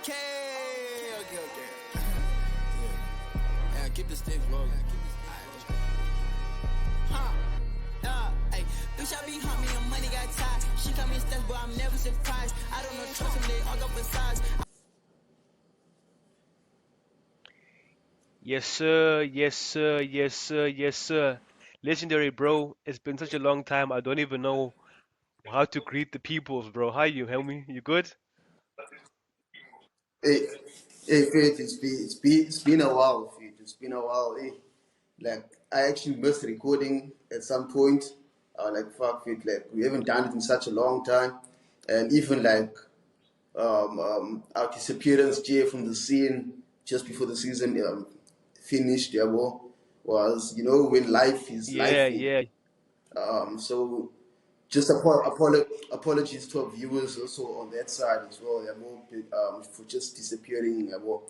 Okay. Yeah, keep the sticks rolling. Hey, bitch, I be hunt me and money got tied. She come in steps, but I'm never surprised. I don't know, trust him, they all go for size. Yes, sir. Yes, sir. Yes, sir. Yes, sir. Legendary, bro. It's been such a long time. I don't even know how to greet the peoples, bro. How you, homie? You good? Hey, hey, Faith, it's been a while, Faith. It's been a while. Hey, like I actually missed recording at some point. I was like, fuck, Faith, like we haven't done it in such a long time, and even like our disappearance, Jay, from the scene just before the season finished. Yeah, well, was when life is Yeah, life. yeah. So just apologies to our viewers also on that side as well. Yeah, more for just disappearing. Yeah, well,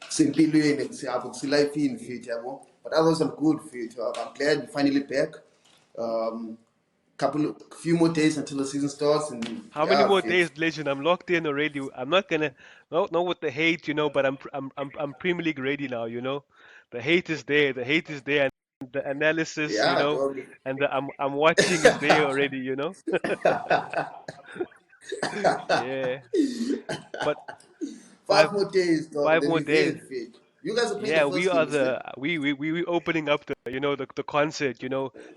simply life in fit. Yeah, well. But others I'm good fit. I'm glad we're finally back. Um, few more days until the season starts, and How many yeah, more fit. days, Legend? I'm locked in already. I'm not gonna, not with the hate, but I'm Premier League ready now. The hate is there. The hate is there, and the analysis, Yeah, dog. and I'm watching is there already. Yeah, but Five five more days, dog, and five then more we're days. in fit. You guys are playing the Yeah, we first are game, isn't it? the we opening up the concert,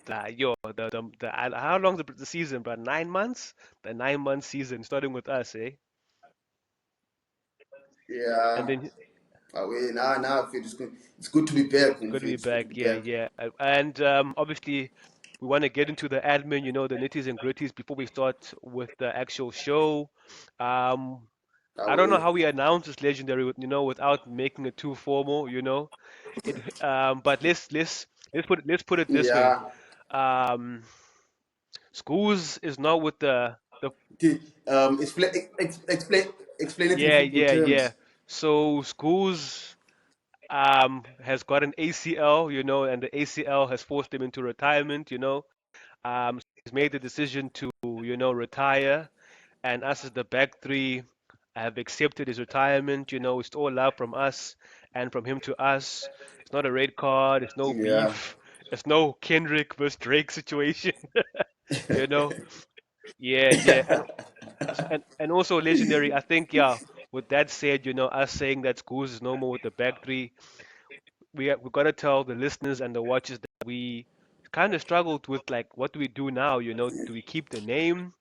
how long the season, but 9 months? The 9 month season starting with us, eh? And Yeah. then Now I feel it's good to be back, it's man. good to be It's good to back. be Yeah, back. yeah. And obviously we want to get into the admin, the nitties and gritties before we start with the actual show. Um, I don't know Away. how we announce this legendary, without making it too formal. But let's put it this way. Yeah. Um, Schools is not with the Explain, explain it in yeah, football yeah, yeah. terms. So Schools has got an ACL, and the ACL has forced him into retirement. So he's made the decision to, retire, and us as the back three have accepted his retirement. It's all love from us and from him to us. It's not a red card, it's no Yeah. beef, it's no Kendrick versus Drake situation, you know. Yeah, yeah, and also legendary. I think, yeah. With that said, us saying that Schools is no more with the back three, we gotta tell the listeners and the watchers that we kind of struggled with, like, what do we do now? Do we keep the name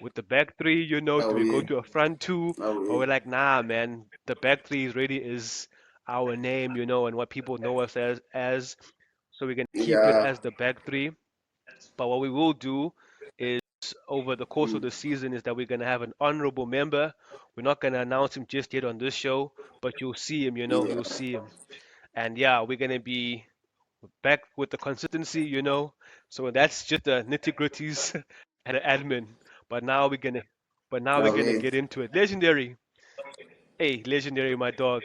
with the back three? Do we go Away. to a front two? Or Away. we're like, nah, man, the back three is really is our name, and what people know us as. So we're gonna keep it Yeah. as the back three. But what we will do is, over the course of Mm. the season, is that we're gonna have an honorable member. We're not gonna announce him just yet on this show, but you'll see him. You'll Yeah. see him. And yeah, we're gonna be back with the consistency. So that's just the nitty gritties and the admin. But now we're gonna, but now we're gonna Away. get into it. Legendary, hey, legendary, my dog.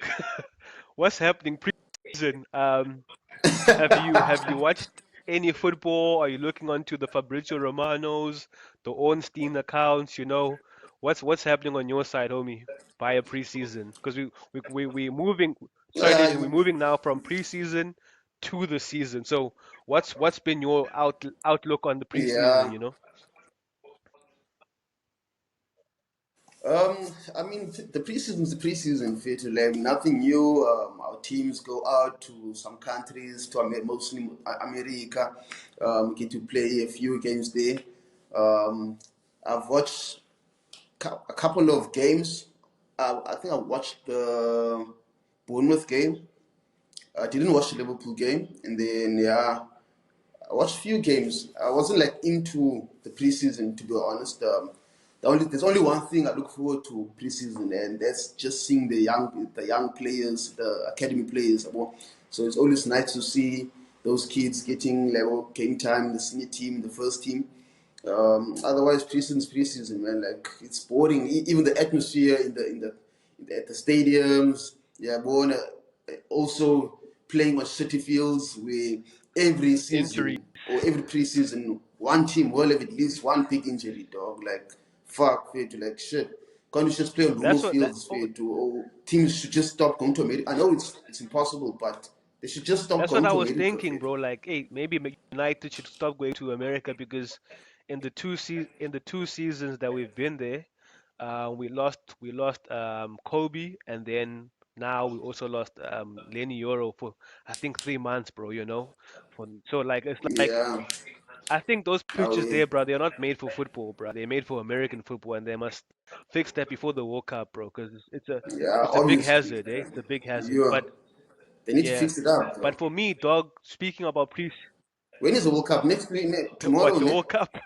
What's happening pre-season? Have you watched any football? Are you looking onto the Fabrizio Romanos, the Ornstein accounts? What's happening on your side, homie? Via preseason, because we moving. Sorry, Uh, Legend, we're moving now from preseason to the season. So what's been your outlook on the preseason? yeah. You know? I mean, the preseason's the preseason, fit. Like nothing new. Our teams go out to some countries, to mostly America. Get to play a few games there. I've watched a couple of games. I think I watched the Bournemouth game. I didn't watch the Liverpool game, and then yeah, I watched a few games. I wasn't like into the preseason, to be honest. There's only one thing I look forward to preseason, and that's just seeing the young players, the academy players. So it's always nice to see those kids getting level game time in the senior team, in the first team. Otherwise, preseason's preseason, man. Like it's boring. Even the atmosphere at the stadiums. Yeah, born also playing on city fields where every Injury. season or every preseason one team will have at least one big injury, dog. Like fuck, fit, like shit. Can't you just play on normal That's what that. fields Oh, or teams should just stop going to America? I know it's impossible, but they should just stop that's what going I to was America, thinking, bro. Like, hey, maybe United should stop going to America because in the two seasons that we've been there, we lost Kobe, and then now we also lost Lenny Euro for I think 3 months, bro. So like it's like Yeah. I think those Oh, pitches yeah. there, bro, they're not made for football, bro. They're made for American football, and they must fix that before the World Cup, bro, because Yeah, it's a big obviously. hazard, eh? It's a big hazard. Yeah. But They need to yeah, fix it up, but bro. for me, dog, speaking about When is the World Cup? Next week, tomorrow, what the World Cup,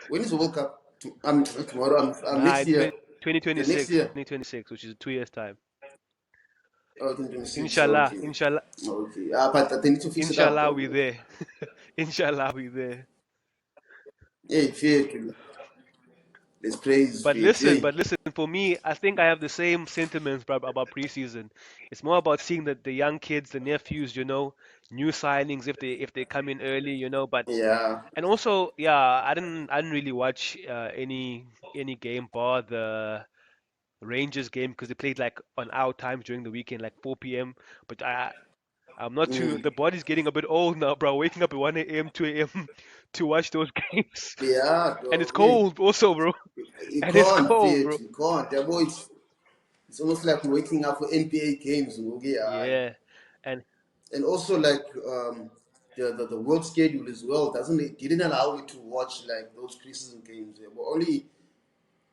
when is the World Cup? Not tomorrow, nah, next it's year. The next 2026, year. 2026, which is in 2 years time. Oh, 2026. Inshallah, Okay. inshallah, Okay. But they need to fix it up, inshallah, we bro. there. Inshallah, we there. Hey, fair. Let's praise faith. Hey. But listen, for me, I think I have the same sentiments about preseason. It's more about seeing the young kids, the nephews, new signings if they come in early, But Yeah. and also, yeah, I didn't really watch any game bar the Rangers game because they played like on our times during the weekend, like 4 p.m. But I'm not too. Mm. The body's getting a bit old now, bro. Waking up at 1 a.m., 2 a.m. to watch those games, Yeah, and it's dog. Hey. cold also, bro. You And it's can't cold, fit. bro. You can't. That boy, it's almost like waking up for NBA games. Okay, Yeah, and and also like the work schedule as well doesn't it didn't allow me to watch like those preseason games. Yeah, but only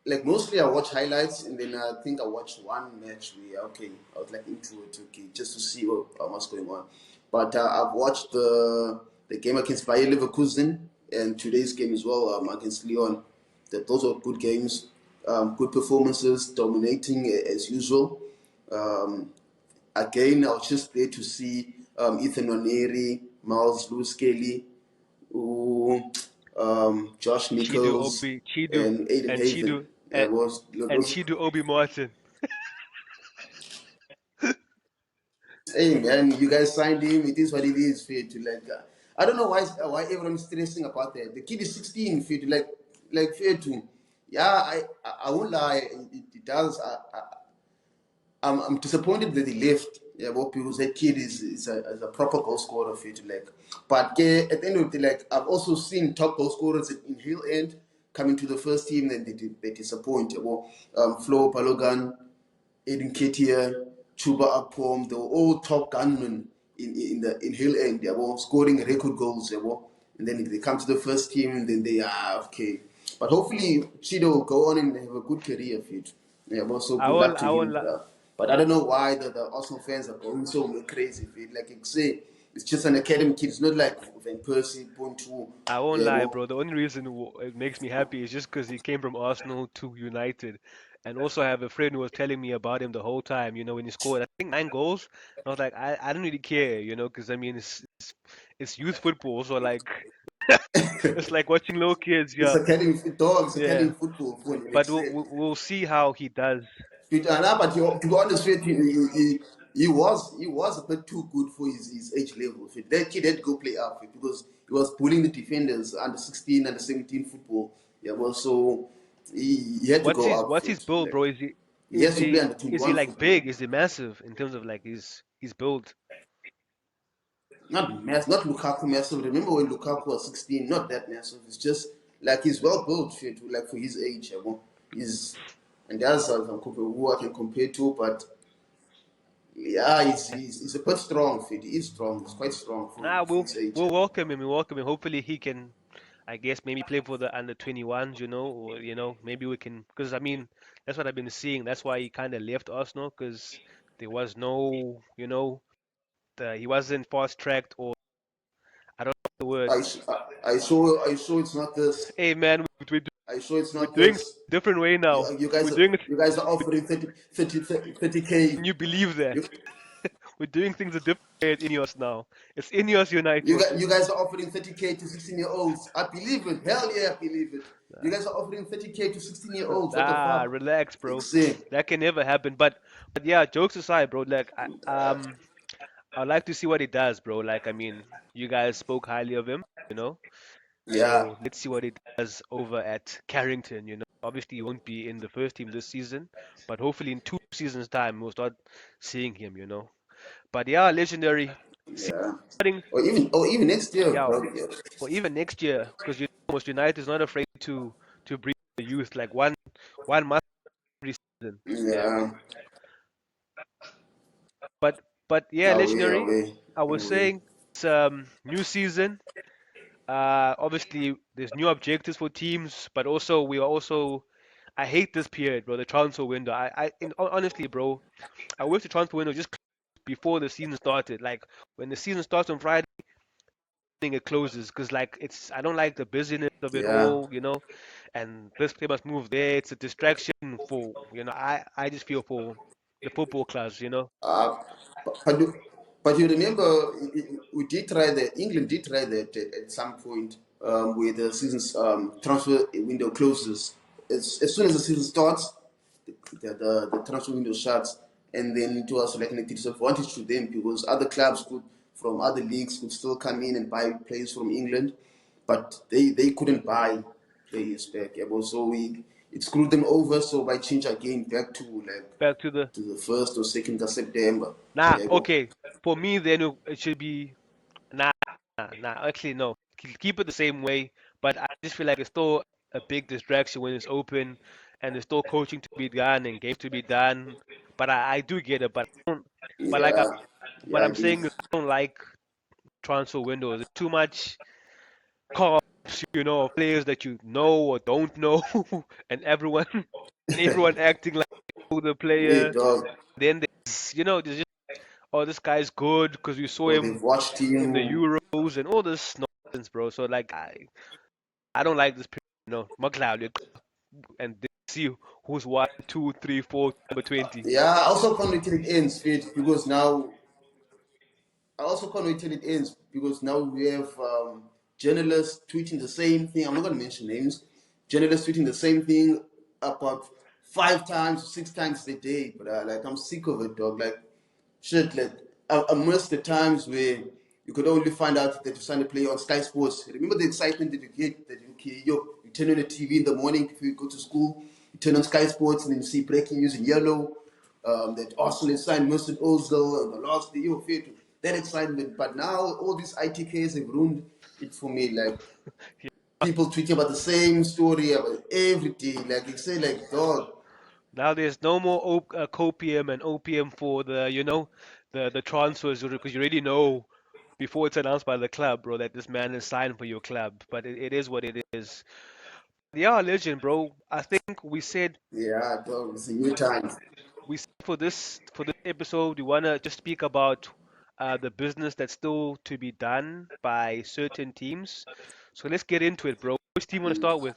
like mostly I watch highlights and then I think I watched one match where okay I was like into it okay just to see what's going on. But I've watched the game against Bayer Leverkusen and today's game as well against Lyon. Those are good games, good performances, dominating as usual. Um, Again, I was just there to see Ethan Oneri, Miles Lewis Kelly, Josh Nichols, and Aiden Haven. Chidu It was and those. Chidu Obi Martin. Hey man, you guys signed him. It is what it is. Fair to like. I don't know why everyone's stressing about that. The kid is 16. Fair to like fair to. Yeah, I won't lie. It does. I'm disappointed that he left. Yeah, well, because that kid is a proper goal scorer for you to like. But at the end of the day, like I've also seen top goal scorers in Hill End coming to the first team and they disappoint. Yeah, well, Flo Balogan, Aiden Ketia, Chuba Akpom, they were all top gunmen in Hill End. They were scoring record goals. They were, and then they come to the first team and then they are okay. But hopefully Chido will go on and have a good career for it. Yeah, well, so I good luck won't. to I won't. him. But I don't know why the Arsenal fans are going so crazy for it. Like you say, it's just an academy kid. It's not like Van Persie, point two. I won't Yeah, lie, well, bro. The only reason it makes me happy is just because he came from Arsenal to United. And also, I have a friend who was telling me about him the whole time, when he scored, I think 9 goals. I was like, I don't really care, because I mean, it's youth football. So, like, it's like watching little kids, it's yeah. academy dogs, Yeah. academy football. For like But say. we'll see how he does. But to be honest with you, he was a bit too good for his age level. That kid had to go play up because he was bullying the defenders under 16, under 17 football. Yeah, well, so he had to What's go his up what's for his it. build, Like bro? he has to play under Is he 21 like football. big? Is he massive in terms of like his build? Not Lukaku massive. Remember when Lukaku was 16? Not that massive. It's just like he's well built like for his age. Yeah, well, and there's who I can compare to, but yeah, he's a bit strong, Fit. He is strong. He's quite strong Nah, for his age. we'll welcome him. We welcome him. Hopefully, he can, I guess, maybe play for the under 21s. Or maybe we can, because I mean, that's what I've been seeing. That's why he kind of left Arsenal because there was no, he wasn't fast tracked or I don't know the word. I saw it's not this. Hey man, I saw it's we're not doing it this. a different way You, now. you We're guys are doing it. you guys are offering 30K. Can you believe that? You, We're doing things a different way at Ineos now. It's Ineos United. you guys are offering 30K to 16-year-olds. I believe it. Hell yeah, I believe it. You guys are offering 30K to 16-year-olds. What the fuck? Relax, bro. Insane. That can never happen. But yeah, jokes aside, bro. Like I'd like to see what he does, bro. Like I mean, you guys spoke highly of him. Yeah. So let's see what he does over at Carrington. Obviously, he won't be in the first team this season, but hopefully in 2 seasons' time we'll start seeing him. But yeah, legendary. Yeah. Starting, Or even next year, yeah, probably. Yeah. or even next year, because most United is not afraid to bring the youth like one month every season. Yeah, Yeah. but yeah, Away, legendary. away, I was away. saying it's new season. Obviously there's new objectives for teams, but also we are also. I hate this period, bro. The transfer window. Honestly, bro, I wish the transfer window just before the season started. Like when the season starts on Friday, it closes. Because like it's I don't like the busyness of it Yeah. all. And this player must move there. It's a distraction for I just feel for the football clubs. Uh, but you remember we did try that. England did try that at some point where the season's transfer window closes. As soon as the season starts, the transfer window shuts, and then it was like a disadvantage to them because other clubs from other leagues could still come in and buy players from England, but they couldn't buy players back. Yeah, but so it screwed them over. So by change again back to like Back to the to the 1st or 2nd of September. nah. Yeah, go. Okay, for me then it should be nah, nah. Actually, no. Keep it the same way. But I just feel like it's still a big distraction when it's open, and there's still coaching to be done and games to be done. But I do get it. But I don't. But like I, Yeah, but yeah, I I'm agree. saying is I don't like transfer windows. It's too much call of players that you know or don't know, and everyone acting like they know the Wait, player. dog. Then there's just, oh, this guy's good because we saw Or him they've watched in the him. Euros and all this nonsense, bro. So like I don't like this period. And then see who's 1, 2, 3, 4, number 20. Yeah, I also can't wait till it ends, Fit, because now I also can't wait till it ends because now we have journalists tweeting the same thing. I'm not going to mention names. Journalists tweeting the same thing about 5 times, 6 times a day. But like I'm sick of it, dog. Like shit, like I miss the times where you could only find out that you signed a player on Sky Sports. Remember the excitement that you get that okay, you turn on the TV in the morning before you go to school. You turn on Sky Sports and then you see breaking news in yellow. That Arsenal has signed Mesut Ozil and the last day you feel that excitement. But now all these ITKs have ruined it for me. Like people tweeting about the same story about every day. Like they say, like dog. Now there's no more copium and opium for the transfers because you already know before it's announced by the club, bro, that this man is signed for your club. But it is what it is. Yeah, legend, bro. I think Yeah, dog. It's a new time. we said for this episode we wanna just speak about the business that's still to be done by certain teams. So let's get into it, bro. Which team wanna start with?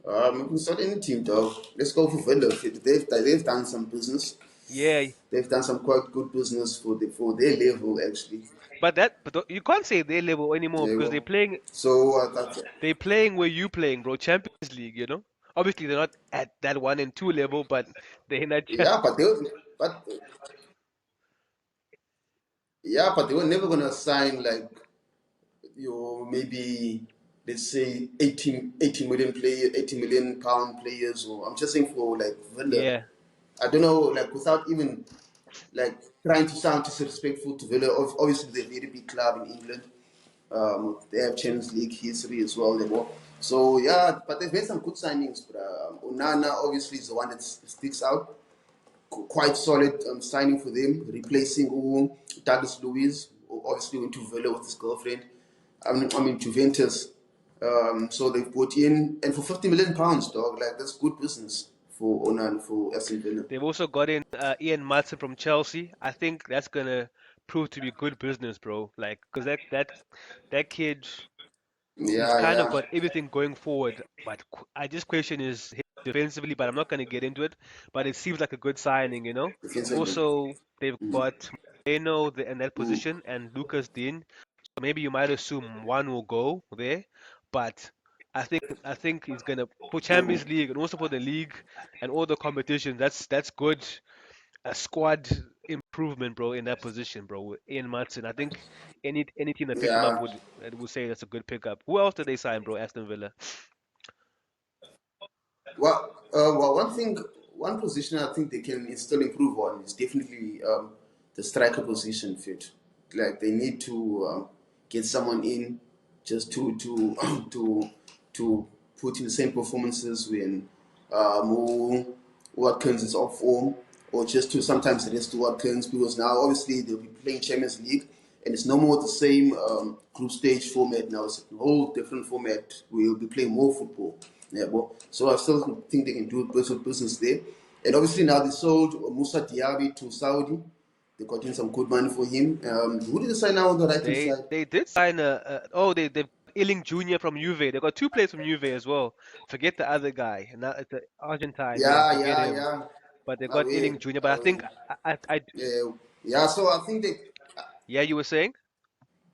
We can start any team, dog. Let's go for Villa. They've done some business. Yeah, They've done some quite good business for their level, actually. you can't say their level anymore They because were. they're playing So that's They playing where you playing, bro. Champions League. Obviously they're not at that 1 and 2 level, but they're in that yeah, but they were never gonna sign like your maybe let's say 80 million player, 80 million pound players. Or I'm just saying for like Villa. yeah. I don't know, like without even like trying to sound disrespectful to Villa. Obviously, they're a very big club in England. They have Champions League history as well. They were. So yeah, but they've made some good signings. But Onana obviously is the one that sticks out. Quite solid signing for them, replacing Douglas Luiz, who obviously went to Villa with his girlfriend. I mean Juventus. So they've brought in and for 50 million pounds, dog. Like that's good business for Onan for Aston Villa. They've also got in Ian Maatsen from Chelsea. I think that's gonna prove to be good business, bro. Like, cause that kid, he's Yeah, kind of yeah. got everything going forward. But I just question his defensively. But I'm not gonna get into it. But it seems like a good signing. Defensively. Also, they've Mm, got Moreno in that mm, position and Lucas Dean. Maybe you might assume one will go there, but I think he's gonna for mm. Champions League and also for the league and all the competitions. That's good. A squad improvement, bro, in that position, bro. With Ian Matson, I think any team that picked him up Yeah. would say that's a good pickup. Who else did they sign, bro? Aston Villa. One thing, one position I think they can still improve on is definitely the striker position fit. Like they need to get someone in just to to put in the same performances when Mo Watkins is off form, or just to sometimes rest Watkins because now obviously they'll be playing Champions League and it's no more the same group stage format. Now it's a whole different format. We'll be playing more football. Yeah, well, so I still think they can do business there. And obviously now they sold Musa Diaby to Saudi. They got in some good money for him. Who did they sign now on the right hand side? They did sign they've Illing Jr. from Juve. They got two players from Juve as well. Forget the other guy. And that it's an Argentine. Yeah, Yeah, forget yeah, him. yeah. But they got Away, Illing Jr. But I think away. Yeah, yeah. So I think they, yeah, you were saying?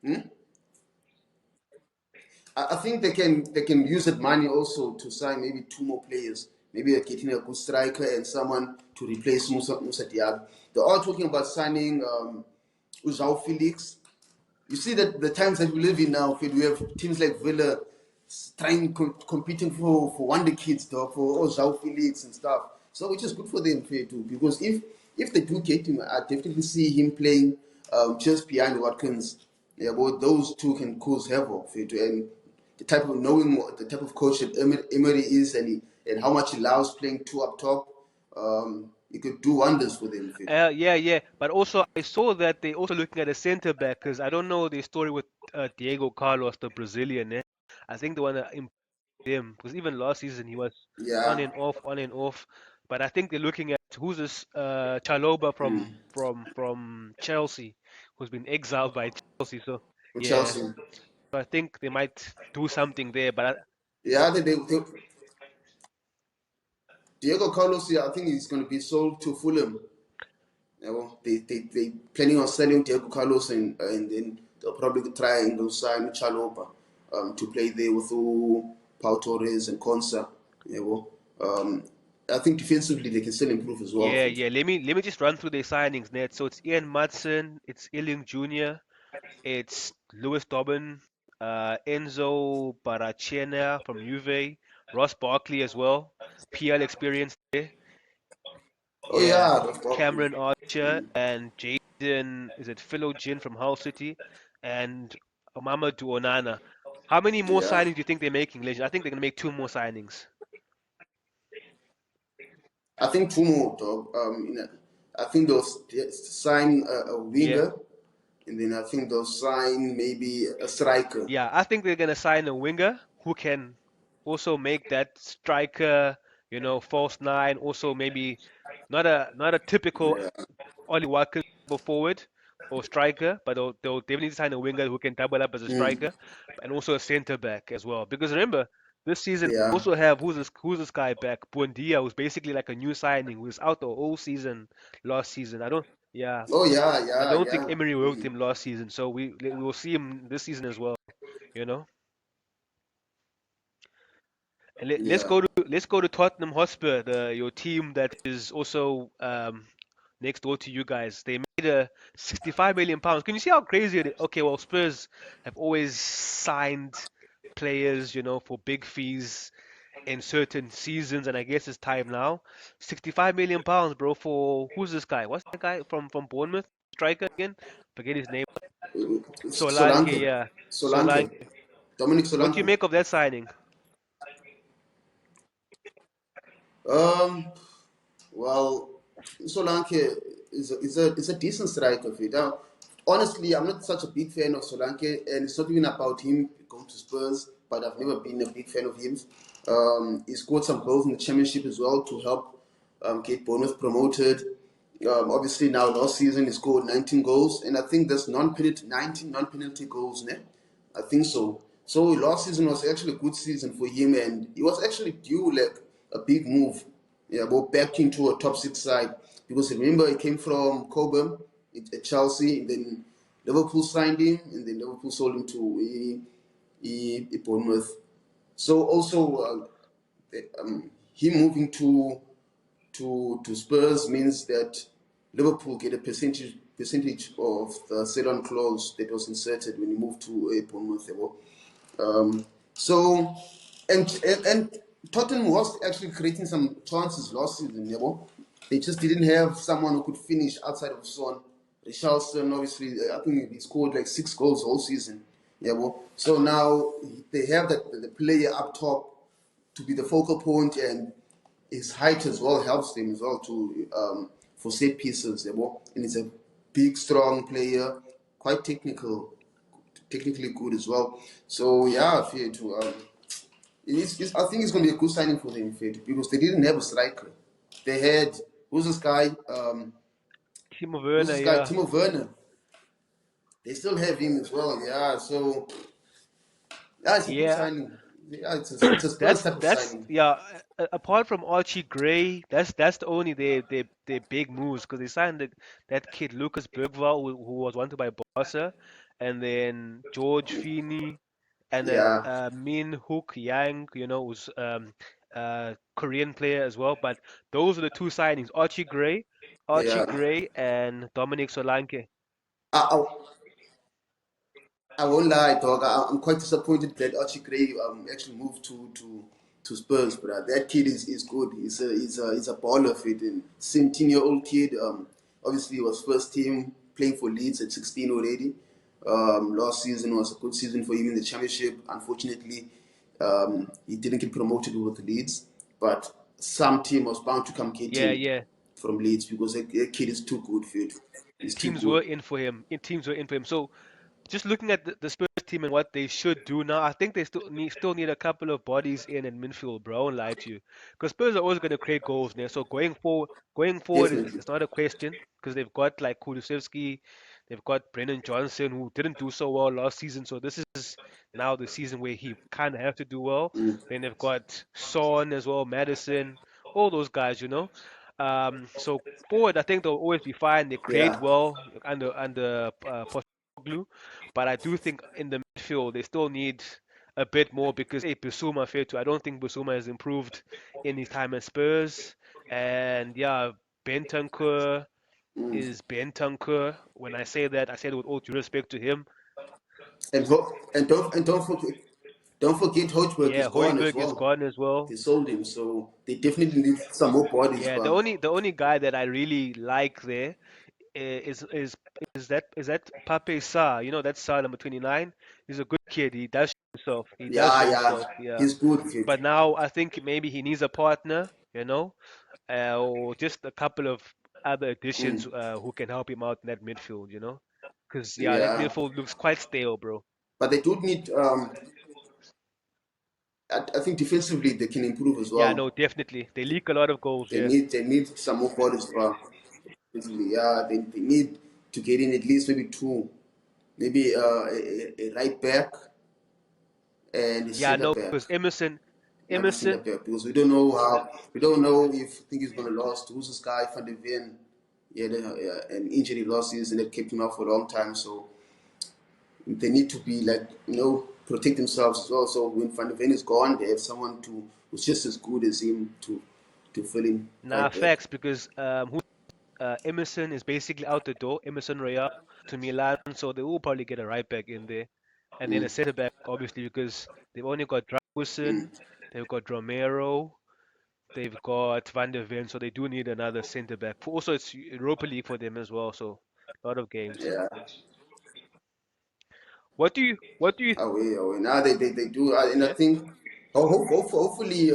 hmm? I think they can use that money also to sign maybe two more players. Maybe they're getting a good striker and someone to replace Musa Diaby. They're all talking about signing João Felix. You see that the times that we live in now, we have teams like Villa trying competing for wonder kids, dog, for João Felix and stuff. So which is good for them, too, because if they do get him, I definitely see him playing just behind Watkins. Yeah, both those two can cause havoc, too, and the type of knowing what the type of coach that Emery is, and how much he loves playing two up top, he could do wonders for them, Fate. Yeah. But also, I saw that they also looking at a centre back because I don't know the story with Diego Carlos, the Brazilian. Eh? I think they want to improve him because even last season he was on Yeah. and off, on and off. But I think they're looking at who's this Chaloba from Chelsea, who's been exiled by Chelsea. So For yeah, Chelsea. so I think they might do something there. But Yeah, Diego Carlos, yeah, I think he's going to be sold to Fulham. You know, they planning on selling Diego Carlos and then they'll probably try and go sign Chalopa to play there with Pau Torres and Consa. You know, I think defensively they can still improve as well. yeah. Let me just run through their signings, Net. So it's Ian Matson, it's Illing Jr., it's Lewis Dobbin, Enzo Barachena from Juve, Ross Barkley as well, PL experience there. Oh Yeah, yeah, that's probably. Cameron Archer and Jaden, is it Philogene from Hull City, and Mamadou Onana. How many more Yeah, signings do you think they're making, Legend? I think they're gonna make two more signings. I think two more, dog. I think they'll sign a Yeah, winger, and then I think they'll sign maybe a striker. yeah. I think they're gonna sign a winger who can also make that striker, false nine. Also, maybe not a typical Yeah. Ollie Watkins double forward or striker, but they'll definitely sign a winger who can double up as a Mm, striker and also a centre back as well. Because remember, this season we yeah. also have who's this guy back, Buendia, who's basically like a new signing, who's out the whole season last season. Yeah, Oh yeah, I yeah, don't think yeah. Emery worked him last season, so we will see him this season as well. You know. And Yeah. let's go to Tottenham Hotspur, your team that is also next door to you guys. They made a 65 million pounds. Can you see how crazy it is? Okay, well, Spurs have always signed players, for big fees in certain seasons, and I guess it's time now. 65 million pounds, bro, for who's this guy? What's that guy from Bournemouth? Striker again? Forget his name. Solanke, Solanke. yeah. Solanke. Solanke. Dominic What do you Solanke. make of that signing? Um, well, Solanke is a decent striker. Fit. Honestly, I'm not such a big fan of Solanke, and it's not even about him going to Spurs. But I've never been a big fan of him. He scored some goals in the Championship as well to help get Bournemouth promoted. Obviously, now last season he scored 19 goals, and I think that's 19 non-penalty goals. Ne? I think so. So last season was actually a good season for him, and he was actually due like a big move. Yeah, but back into a top six side because remember he came from Cobham at Chelsea, and then Liverpool signed him, and then Liverpool sold him to Bournemouth. So also him moving to Spurs means that Liverpool get a percentage of the sell-on clause that was inserted when he moved to Bournemouth. So, and Tottenham was actually creating some chances last season. They just didn't have someone who could finish outside of Son. Richarlison, obviously, I think he scored like 6 goals all season. So now they have the player up top to be the focal point, and his height as well helps them as well to for set pieces. And he's a big, strong player, quite technically good as well. So yeah, fair to I think it's going to be a good signing for them, fair, because they didn't have a striker. They had who's this guy? Timo Who's Werner, this guy? yeah. Timo Werner. They still have him as well. Yeah, so yeah, it's a good Yeah, signing. Yeah, it's a Spurs type of that's signing. yeah. Apart from Archie Gray, that's the only their big moves because they signed that kid Lucas Bergvall who was wanted by Barca, and then George Feeney, and then Yeah, Min Hook Yang, who's Korean player as well. But those are the two signings: Archie yeah. Gray, and Dominic Solanke. I, I, I won't lie, dog. I'm quite disappointed that Archie Gray actually moved to Spurs, but that kid is good. He's a baller fit, and 17-year-old kid. Obviously, he was first team playing for Leeds at 16 already. Last season was a good season for him in the Championship. Unfortunately, he didn't get promoted with Leeds, but some team was bound to come get Yeah, him yeah. from Leeds because that kid is too good for it. He's too Teams good. were in for him. Teams were in for him. So just looking at the Spurs team and what they should do now, I think they still need a couple of bodies in midfield, bro. I won't lie to you, because Spurs are always going to create goals there. So going forward is Definitely. it's not a question because they've got like Kulusevski, they've got Brennan Johnson who didn't do so well last season. So this is now the season where he kind of have to do well. Mm, Then they've got Son as well, Madison, all those guys. So forward, I think they'll always be fine. They create yeah. well under Postecoglou, but I do think in the midfield they still need a bit more because Bissouma fair to. I don't think Bissouma has improved in his time at Spurs, and yeah, Bentancur Mm. is Bentancur. When I say that, I say it with all due respect to him. And don't forget Hochberg is Yeah, gone as Hoiberg is well. gone as well. They sold him, so they definitely need some more bodies. Yeah, the But only the only guy that I really like there is that Pape Sarr. You know that Sarr number 29. He's a good kid. He does show himself. He does yeah, show yeah, himself. Yeah. he's good. Kid. But now I think maybe he needs a partner. Or just a couple of other Mm, additions who can help him out in that midfield. Because yeah, that yeah, midfield looks quite stale, bro. but they do need. I think defensively they can improve as Yeah, no, well. definitely. They leak a lot of goals. They Yeah. need they need some more bodies. But defensively, yeah, they need to get in at least maybe two, maybe a right back and a Yeah, centre no, back. because Emerson, Another centre Emerson, back because we don't know if I think he's gonna last. Who's this guy Van de Ven? He had an injury last season that kept him out for a long time. So they need to be like protect themselves as well. So when Van de Ven is gone, they have someone who's just as good as him to fill in nah, right back. facts, because Emerson is basically out the door. Emerson Royal to Milan, so they will probably get a right back in there, and then Mm, a centre back, obviously, because they've only got mm, Dragusin, they've got Romero, they've got Van der Ven, so they do need another centre back. Also, it's Europa League for them as well, so a lot of games. yeah, What do you? away. Now they do, and I Yeah. think hopefully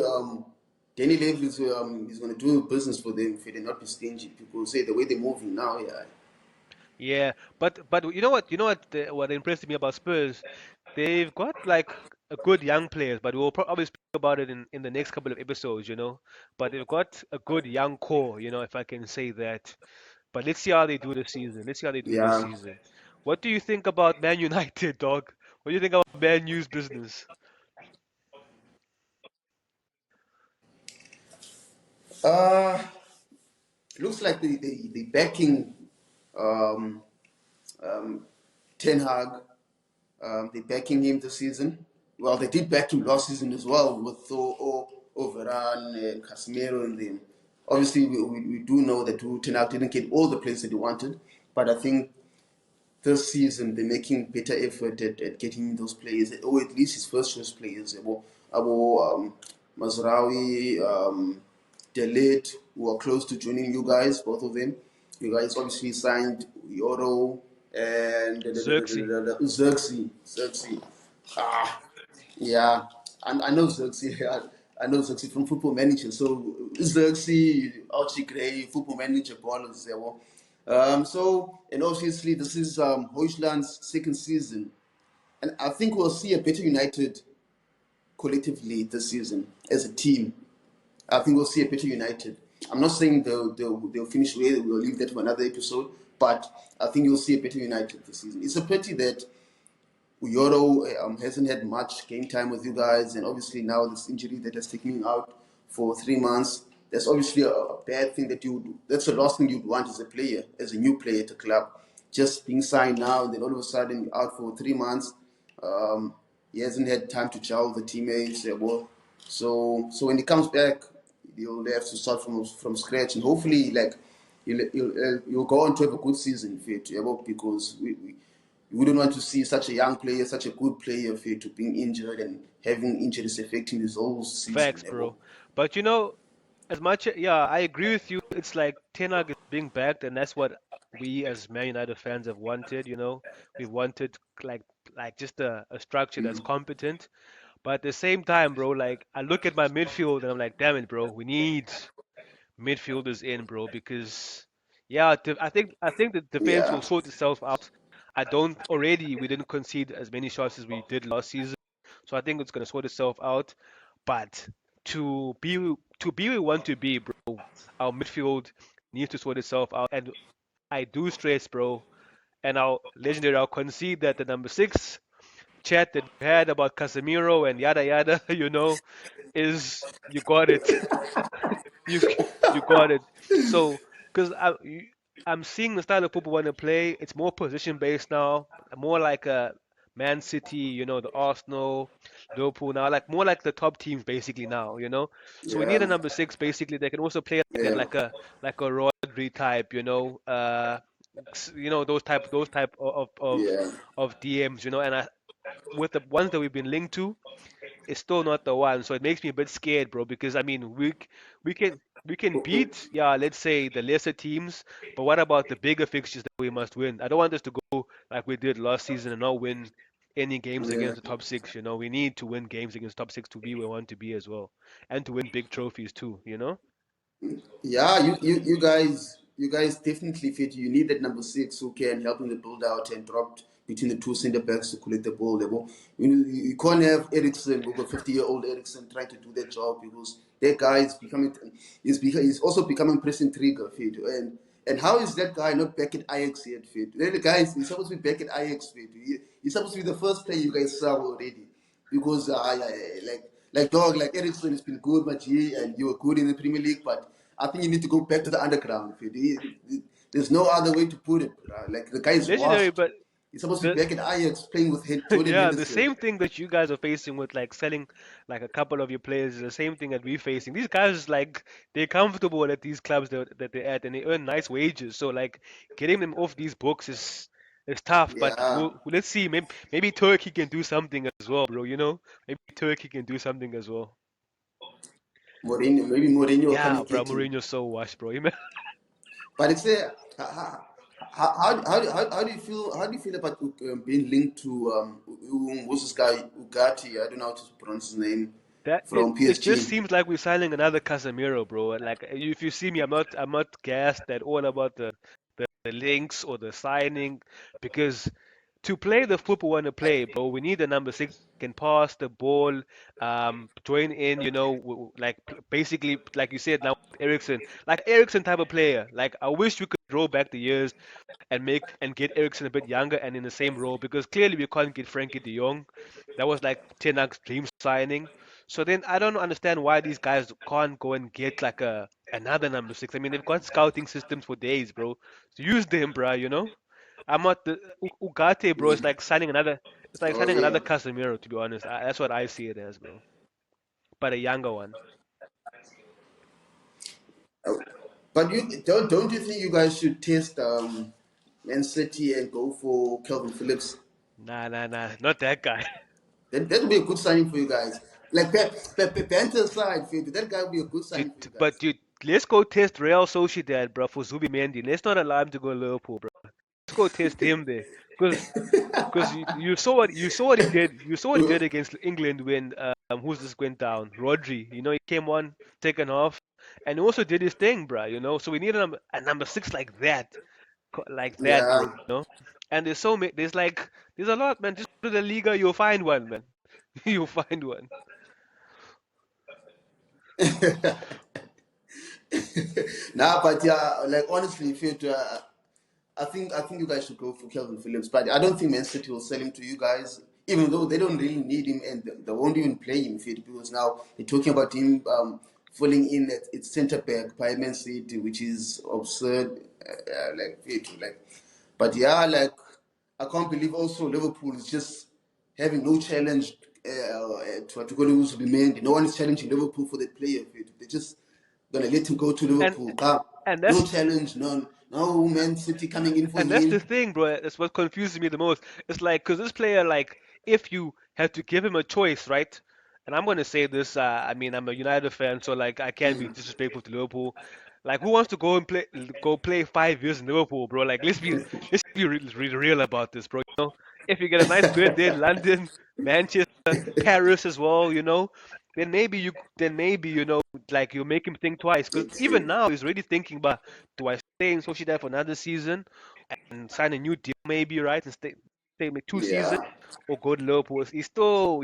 Danny Levy is going to do business for them if they not be stingy because the way they're moving now, yeah, Yeah, but what impressed me about Spurs, they've got like a good young players, but we'll probably speak about it in the next couple of episodes. But they've got a good young core, if I can say that. But let's see how they do this season. Let's see how they do this yeah. season. What do you think about Man United, dog? What do you think about Man U's business? Uh, looks like the backing um, um, Ten Hag. They're backing him this season. Well, they did back him last season as well with Varane and Casemiro and them. Obviously, we do know that Ten Hag didn't get all the players that he wanted, but I think this season they're making better effort at getting those players, or at least his first choice players. Mazraoui, Delit, who are close to joining you guys, both of them. You guys obviously signed Yoro and Xerxes. Xerxes. Xerxes. Ah, yeah, I know Xerxes. I know Xerxes from Football Manager. So Xerxes, Archie Gray, Football Manager ballers there. So, and obviously this is Hoyland's second season, and I think we'll see a better United collectively this season as a team. I think we'll see a better United. I'm not saying they'll finish well. We'll leave that for another episode, but I think you'll see a better United this season. It's a pity that Uyoro hasn't had much game time with you guys, and obviously now this injury that has taken him out for 3 months. That's obviously a bad thing that you. That's the last thing you'd want as a player, as a new player at the club, just being signed now and then all of a sudden you're out for 3 months. Um, he hasn't had time to gel with the teammates. So when he comes back, you'll have to start from scratch, and hopefully, like you'll go on to have a good season, fit, because we you wouldn't want to see such a young player, such a good player, fit, to being injured and having injuries affecting his whole season. Facts, bro. But as much, yeah, I agree with you. It's like Ten Hag is being backed, and that's what we as Man United fans have wanted. We wanted like just a structure that's competent. But at the same time, bro, like I look at my midfield and I'm like, damn it, bro, we need midfielders in, bro, because yeah, I think the defense Yeah, will sort itself out. I don't already we didn't concede as many shots as we did last season, so I think it's gonna sort itself out. But to be where we want to be, bro, our midfield needs to sort itself out. And I do stress, bro, and I'll concede that the number six chat that we had about Casemiro and yada yada, is you got it. You you got it. So, because I'm seeing the style of football want to play. It's more position based now, more like a Man City, the Arsenal, Liverpool now, like more like the top teams basically now. So we need a yeah, number six basically. They can also play like a yeah, like a like a Rodri type, those type yeah, of DMs, and with the ones that we've been linked to is still not the one. So it makes me a bit scared, bro, because I mean we can beat, yeah, let's say the lesser teams, but what about the bigger fixtures that we must win? I don't want us to go like we did last season and not win any games yeah. against the top six. We need to win games against top six to be where we want to be as well, and to win big trophies too. Yeah, you guys definitely fit. You need that number six who can help in the build out and drop between the two center backs to collect the ball. You can't have Ericsson, who got 50-year-old Ericsson, trying to do that job, because that guy is he's also becoming pressing trigger, fit. And how is that guy not back at Ajax yet, fit? The guy he's supposed to be back at Ajax, fit. He's supposed to be the first player you guys saw already, because dog, like Ericsson has been good, but and you were good in the Premier League, but I think you need to go back to the underground. There's no other way to put it. Like the guy is Legendary, washed. but He's supposed to be the back at Ajax playing with Jordan yeah, the Henderson. same thing that you guys are facing with like selling like a couple of your players is the same thing that we're facing. These guys like they're comfortable at these clubs that they're at and they earn nice wages. So like getting them off these books is tough. But Yeah, let's see. Maybe Turkey can do something as well, bro. Maybe Turkey can do something as well. Mourinho, maybe Mourinho will come Yeah, and bro. get him. Mourinho's so washed, bro. But it's a how do you feel? How do you feel about being linked to what's this guy Ugati? I don't know how to pronounce his name, That from it just PSG. seems like we're signing another Casemiro, bro. Like if you see me, I'm not gassed at all about the links or the signing, because to play the football we want to play, bro, we need a number six that can pass the ball, join in, like basically like you said now, Ericsson, like Ericsson type of player. Like I wish we could roll back the years and get Ericsson a bit younger and in the same role, because clearly we can't get Frankie De Jong. That was like Ten Hag's dream signing. So then I don't understand why these guys can't go and get like another number six. I mean, they've got scouting systems for days, bro. So use them, bro. I'm not the Ugarte, bro. It's like signing another. It's like Oh signing yeah. another Casemiro, to be honest. That's what I see it as, bro. But a younger one. But don't you think you guys should test Man City and go for Kelvin Phillips? Nah, not that guy. That would be a good signing for you guys. Like Panther side, Fade, that guy would be a good signing for you But guys. dude, let's go test Real Sociedad, bro, for Zubimendi. Let's not allow him to go to Liverpool, bro. Let's go test him there, because you saw what he did. You saw what he did against England when who's this went down? Rodri. He came on second half, and he also did his thing, bro. So we need a number six like that, bro. Yeah. And there's a lot, man. Just go to the Liga, you'll find one, man. You'll find one. Nah, but yeah, like honestly, if you I think you guys should go for Kelvin Phillips, but I don't think Man City will sell him to you guys, even though they don't really need him and they won't even play him fit because now they're talking about him falling in at its centre back by Man City, which is absurd. Like fit, like, but yeah, like I can't believe also Liverpool is just having no challenge to go to be made. No one is challenging Liverpool for that player. Fit. They're just gonna let him go to And Liverpool. and No that's challenge, none. No Man City coming in for And that's the him. thing, bro. That's what confuses me the most. It's like, because this player, like, if you had to give him a choice, right? And I'm going to say this, I mean, I'm a United fan, so, like, I can't be disrespectful to Liverpool. Like, who wants to go play 5 years in Liverpool, bro? Like, let's be real about this, bro. If you get a nice bid there in London, Manchester, Paris as well, then maybe like you make him think twice. Because even now, he's already thinking about, do I stay in Sociedad for another season and sign a new deal, maybe, right? And stay maybe 2 seasons, Yeah, or go to Liverpool. He's still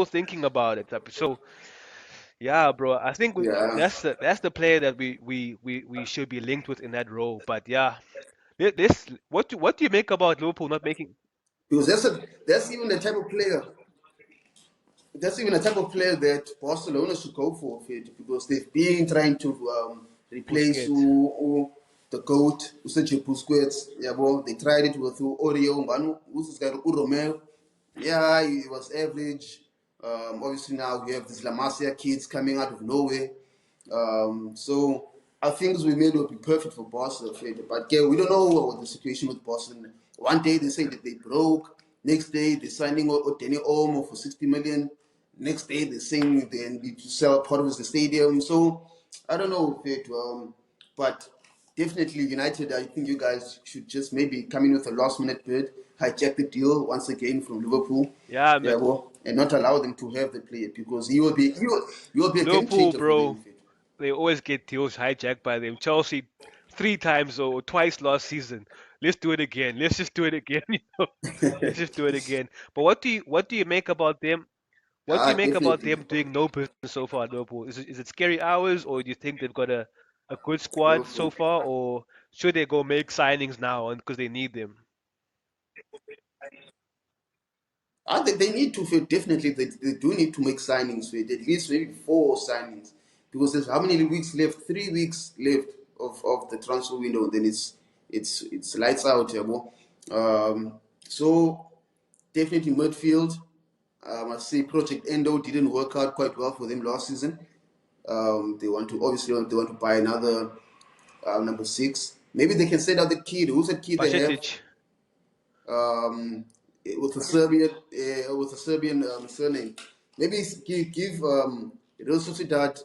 thinking about it. So yeah, bro, I think yeah. that's the player that we should be linked with in that role. But yeah, this what do you make about Liverpool not making? Because that's even the type of player. That's even the type of player that Barcelona should go for, Fed, because they've been trying to replace Busquets? the GOAT, Sergio Busquets. Yeah, well, they tried it with Oreo, Mbanu, who's this guy, Romeo. Yeah, he was average. Obviously, now we have these La Masia kids coming out of nowhere. So I think Zubimendi would be perfect for Barca, Fred. But yeah, we don't know what the situation with Barcelona. One day they say that they broke. Next day they're signing Danny Olmo for 60 million. Next day they're saying they need to sell part of the stadium. So I don't know, Fred. But definitely United, I think you guys should just maybe come in with a last minute bid, hijack the deal once again from Liverpool. Yeah, Yeah, man, well, and not allow them to have the player because he will be a game Liverpool, changer for bro. them. They always get deals hijacked by them. Chelsea, 3 times or twice last season. Let's do it again. Let's just do it again. Let's just do it again. But what do you make about them? What do you make about Definitely. them doing no business so far at Liverpool? Is it scary hours, or do you think they've got a good squad so Liverpool. far, or should they go make signings now and because they need them? I think they need to feel definitely they do need to make signings with at least maybe 4 signings because there's how many weeks left? 3 weeks left of the transfer window. Then it's lights out, yeah, bro. So definitely midfield. I see Project Endo didn't work out quite well for them last season. They want to obviously they want to buy another number 6. Maybe they can send out the kid. Who's the kid they have? Bacetic. um, with a Serbian surname. Maybe give Real Sociedad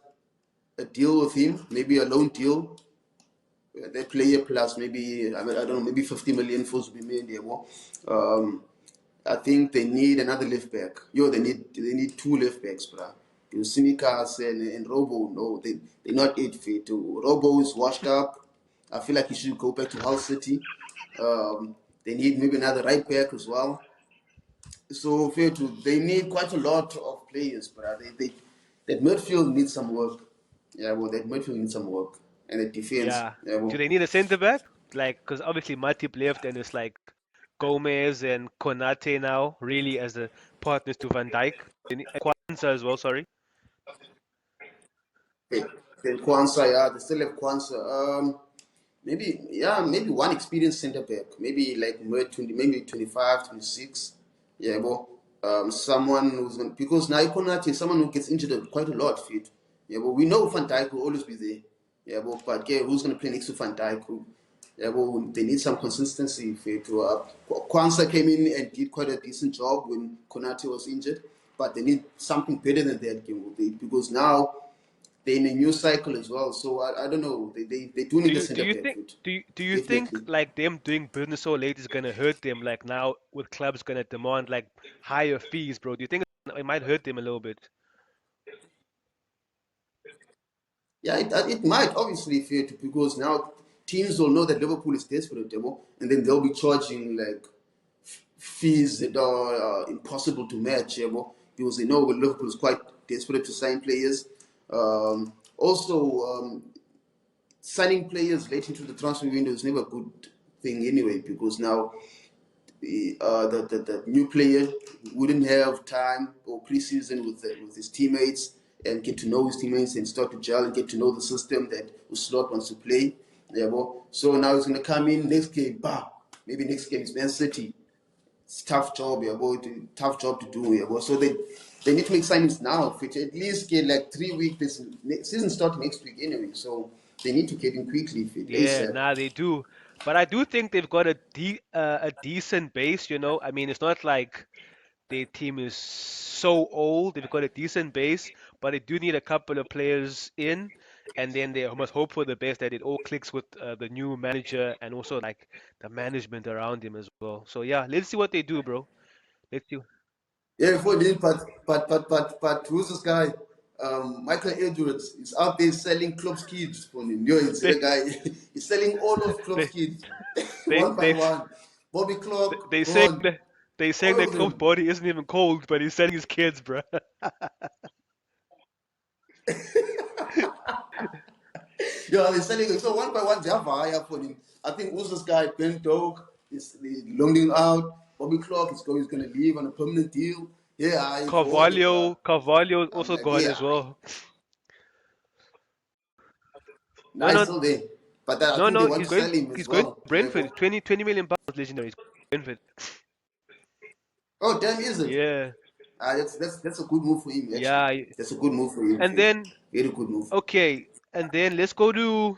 a deal with him, maybe a loan deal. That player plus maybe I don't know, maybe 50 million for Zubimendi. Um, I think they need another left back. They need 2 left backs, bruh. Simikas and Robo, no, they're not it fit. Robo is washed up. I feel like he should go back to Hull City. They need maybe another right back as well. So fair to they need quite a lot of players, but that midfield needs some work. Yeah, well, that midfield needs some work, and the defense. Yeah. Yeah, Do well, they need a centre back? Like, because obviously Matip left, and it's like Gomez and Konate now, really as the partners to Van Dijk. And Kwanzaa as well, sorry. they, then Kwanzaa, yeah, they still have Kwanzaa. Maybe one experienced centre back, maybe like mid 20, maybe 25, 26. Yeah, well, someone who's going because now Konate is someone who gets injured quite a lot. Fit. Yeah, but we know Van Dijk will always be there. Yeah, but okay, who's going to play next to Van Dijk? Yeah, well, they need some consistency. Kwanzaa came in and did quite a decent job when Konate was injured, but they need something better than that game because now they're in a new cycle as well. So I don't know. They do Do need a you do center you back, think foot, do you think definitely. like them doing business so late is gonna hurt them? Like now with clubs gonna demand like higher fees, bro. Do you think it might hurt them a little bit? Yeah, it might obviously fair to because now teams will know that Liverpool is desperate, and then they'll be charging like fees that are impossible to match, because they know Liverpool is quite desperate to sign players. Also, signing players late into the transfer window is never a good thing anyway, because now the new player wouldn't have time or preseason with his teammates and get to know his teammates and start to gel and get to know the system that Slot wants to play. Yeah, well, so now he's going to come in next game, bah, maybe next game is Man City. It's a tough job, yeah, boy. Tough job to do, yeah, boy. So they need to make signings now. Fit at least get like 3 weeks. This season start next week anyway, so they need to get in quickly, fit Yeah, ASAP. nah, they do. But I do think they've got a decent base, you know. I mean, it's not like their team is so old. They've got a decent base, but they do need a couple of players in, and then they must hope for the best that it all clicks with the new manager and also like the management around him as well. So yeah, let's see what they do, bro. Let's see. Yeah, before this, but who's this guy? Michael Edwards is out there selling Klopp's kids for him. Yo, it's They the guy. He's selling all of Klopp's they kids they one by they one. Bobby they Clark saying gone. that they saying All that of Klopp's them. body isn't even cold, but he's selling his kids, bro. Yeah, they're selling. So one by one, they have a hire for him. I think who's this guy? Ben Doak is loaning out. Bobby Clark is going to leave on a permanent deal. Yeah, I for all them. Carvalho is I'm also like, gone yeah, as well. No, nice no, still there. But I no, think they no. want to sell him as He's going to well. Yeah, Brentford. 20 million pounds, legendary. He's going to Brentford. oh, damn, is it? Yeah, That's a good move for him actually. yeah. That's a good move for him. And Fred. then Very good move. okay, and then let's go to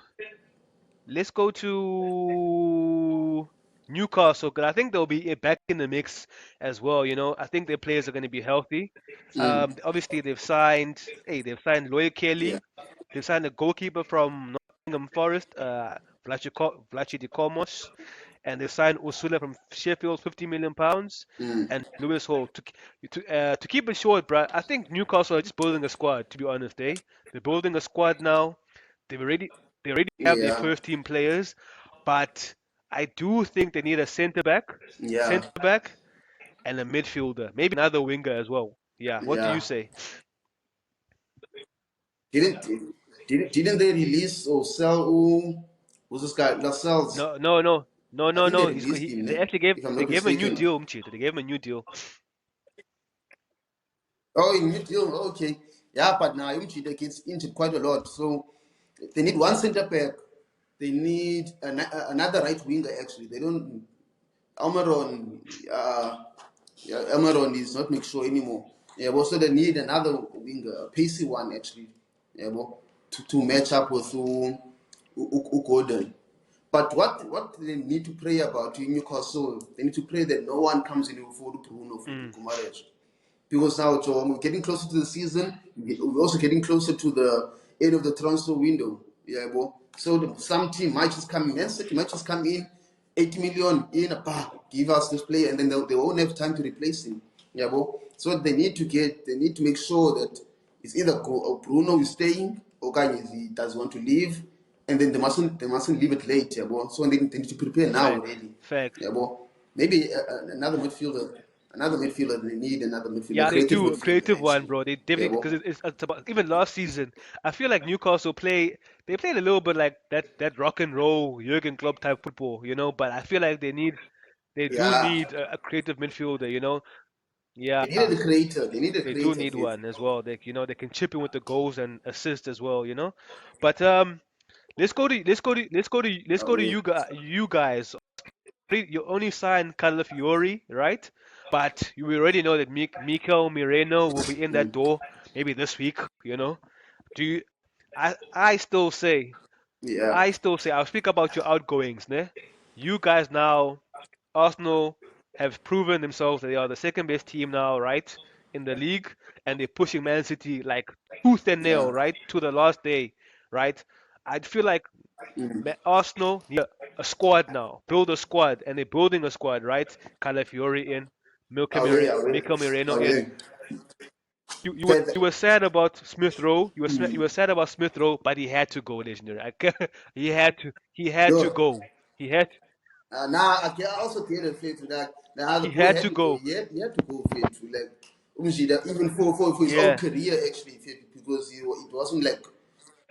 Newcastle because I think they'll be back in the mix as well. You know, I think their players are going to be healthy. Mm, Obviously they've signed Loya yeah. Kelly. They've signed a goalkeeper from Nottingham Forest, Vlachi Dikomos, and they signed Ursula from Sheffield, 50 million pounds, Mm, and Lewis Hall. To keep it short, bruh, I think Newcastle are just building a squad. To be honest, they're building a squad now. They've already they already have their yeah. first team players, but I do think they need a Yeah. center back, and a midfielder, maybe another winger as well. Yeah, what do you Yeah. say? Didn't didn't they release or sell who's this guy? Lascelles. No, no, no, no, I no, think they no. released him, They ne? actually gave If I'm they not gave him a new mistaken. deal, Mchita. They gave him a new deal. Oh, in midfield, okay. Yeah, but now Umchida gets injured quite a lot. So they need one centre back. They need another right winger, actually. They don't. Almiron, yeah, Almiron is not make sure anymore. Yeah, but so they need another winger, a pacey one, actually. Yeah, but to match up with Gordon. But what they need to pray about in Newcastle, they need to pray that no one comes in for Bruno for Mm. Gumarães because now so we're getting closer to the season. We're also getting closer to the end of the transfer window. Yeah, bro. So some team might just come in. Man City might just come in, 80 million in a bar, give us this player, and then they won't have time to replace him. Yeah, bro. So they need to make sure that it's either Bruno is staying or Kanye he does want to leave, and then they mustn't leave it late. Yeah, bro. So they need to prepare now Facts, already. facts. Yeah, bro. Maybe another midfielder. Another midfielder, they need another midfielder, Yeah, they creative do a midfielder, creative one, actually. bro. They Yeah, definitely because well, it's about even last season. I feel like Newcastle they played a little bit like that rock and roll Jurgen Klopp type football, you know. But I feel like they do yeah, need a creative midfielder, you know. Yeah, they needed a creator. They need a they do creator, need Faith. one as well. They can chip in with the goals and assist as well, you know. But let's Oh, go to yeah. you guys. You only signed Calafiori, right? But we already know that Mikel Moreno will be in that Mm. door maybe this week. You know, do you? I still say Yeah. I still say I'll speak about your outgoings, ne? You guys now, Arsenal have proven themselves that they are the second best team now, right, in the league, and they're pushing Man City like tooth and Yeah. nail, right, to the last day, right? I feel like Arsenal need a squad now, build a squad, and they're building a squad, right? Calafiori in, Away, away, Mikel Merino in. away. You were sad about Smith Rowe. You were sad about Smith Rowe, but he had to go, legendary. He had to No, go. He had now I can also tell the faith to that. Now the he boy had had to to go. go. He had to go faith to like even for his own Yeah. career actually faith, because it wasn't like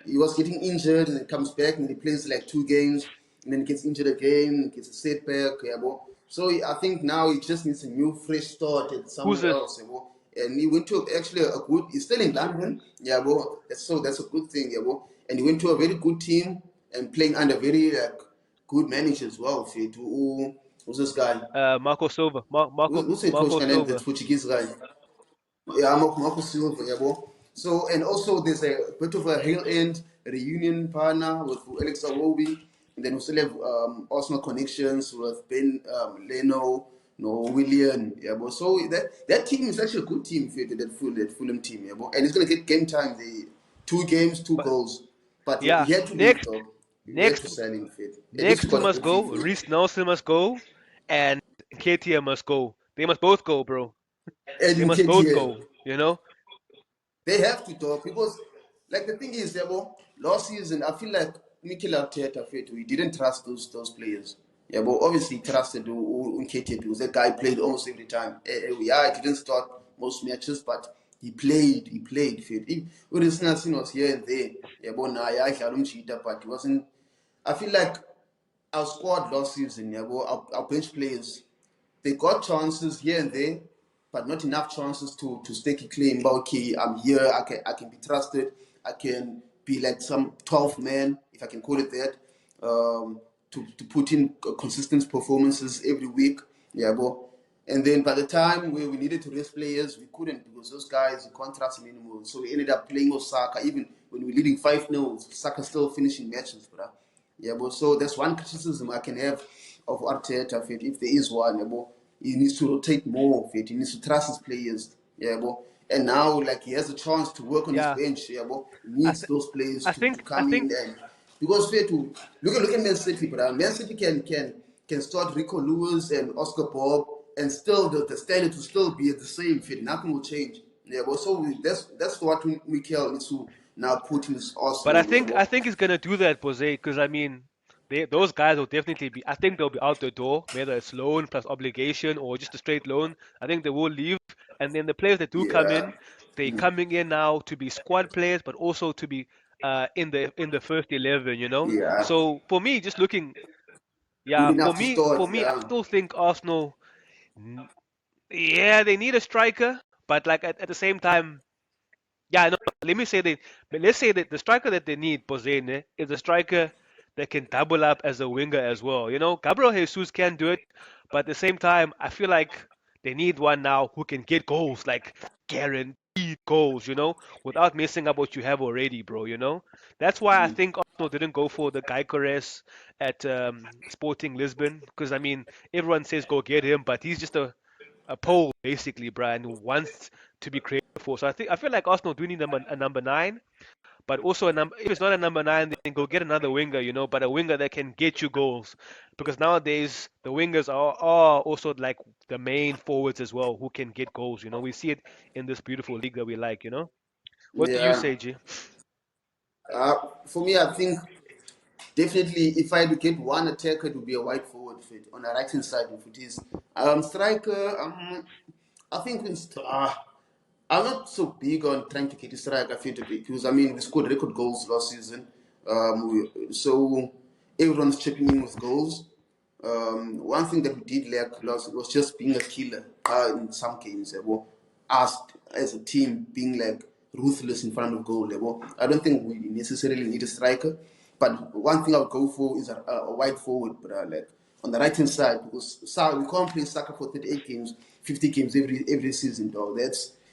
he was getting injured and then comes back and he plays like 2 games and then gets injured again, gets a setback, yeah, bro. So I think now he just needs a new fresh start at Who's somewhere this? else, yeah, bro. And he went to actually a good. He's still in London, yeah, bro. That's a good thing, yeah, bro. And he went to a very good team and playing under very like good managers as well. Fit. Who's this guy? Marco Silva. Who's the coach? Marco And then the Silva. Portuguese guy. Yeah, Marco Silva, yeah, bro. So, and also there's a bit of a hill end reunion partner with Alex Awobi. And then we still have Arsenal connections with Ben Leno, no William, yeah, bro. So that team is actually a good team, that Fulham team, yeah, bro. And it's going to get game time. 2 games, two But goals. But yeah, he had to leave, next though. He had next to sign him, fit. At least he next two got a must good fee go. for it. Reece Nelson must go, and Nketiah must go. They must both go, bro. And They in must both KTL. go. You know. They have to talk because, like the thing is, Yabo, last season I feel like Mikel Arteta, we didn't trust those players. Yeah, but obviously he trusted Nketiah because that guy played almost every time. Yeah, he didn't start most matches, but he played. He played. Udinese was here and there. Yeah, but now yeah, he hadn't cheated, but he wasn't. I feel like our squad last season, yeah, but our bench players, they got chances here and there, but not enough chances to stake a claim. But okay, I'm here. I can be trusted. I can be like some 12th man, if I can call it that, to put in consistent performances every week. Yeah, but and then by the time we needed to rest players, we couldn't because those guys you can't trust them anymore. So we ended up playing Osaka. Even when we were leading 5-0, Saka still finishing matches, bro. Yeah, but so that's one criticism I can have of Arteta, if there is one. Yeah, but he needs to rotate more of it. He needs to trust his players. Yeah, but and now like he has a chance to work on his Yeah. bench. Yeah, but he I needs th- those players I to think I come in think and because fair to look at Man City, but Man City can start Rico Lewis and Oscar Bob and still the standard will still be at the same fit. Nothing will change. Yeah, but so that's what Mikel needs to now put in his But arsenal. Yeah, I but think he's gonna do that, Jose, because I mean, those guys will definitely be. I think they'll be out the door, whether it's loan plus obligation or just a straight loan. I think they will leave, and then the players that do come yeah, in, they coming in now to be squad players, but also to be in the first 11. You know. yeah, So for me, just looking, good yeah, enough to for start. me, I Yeah, still think Arsenal, yeah, they need a striker, but like at the same time. Yeah, no, let me say that. But let's say that the striker that they need, Bozene, is a striker that can double up as a winger as well. You know, Gabriel Jesus can do it, but at the same time, I feel like they need one now who can get goals, like guaranteed goals, without messing up what you have already, bro. That's why I think Arsenal didn't go for the Gyökeres at Sporting Lisbon, because I mean, everyone says go get him, but he's just a pole basically, Brian, who wants to be creative for. So I feel like Arsenal do need a number nine, but also a number. If it's not a number nine, then go get another winger, but a winger that can get you goals. Because nowadays the wingers are also like the main forwards as well, who can get goals. We see it in this beautiful league that we like. What do you yeah. say, G? For me, I think definitely if I had to get one attacker, it would be a wide forward fit on the right hand side. If it is striker, I think I'm not so big on trying to get a striker fit because I mean we scored record goals last season, so everyone's chipping in with goals. One thing that we did lack last was just being a killer in some games. Well, us as a team being like ruthless in front of goal. Well, I don't think we necessarily need a striker, but one thing I'll go for is a wide forward, but like on the right hand side because we can't play soccer for 38 games, 50 games every season, dog.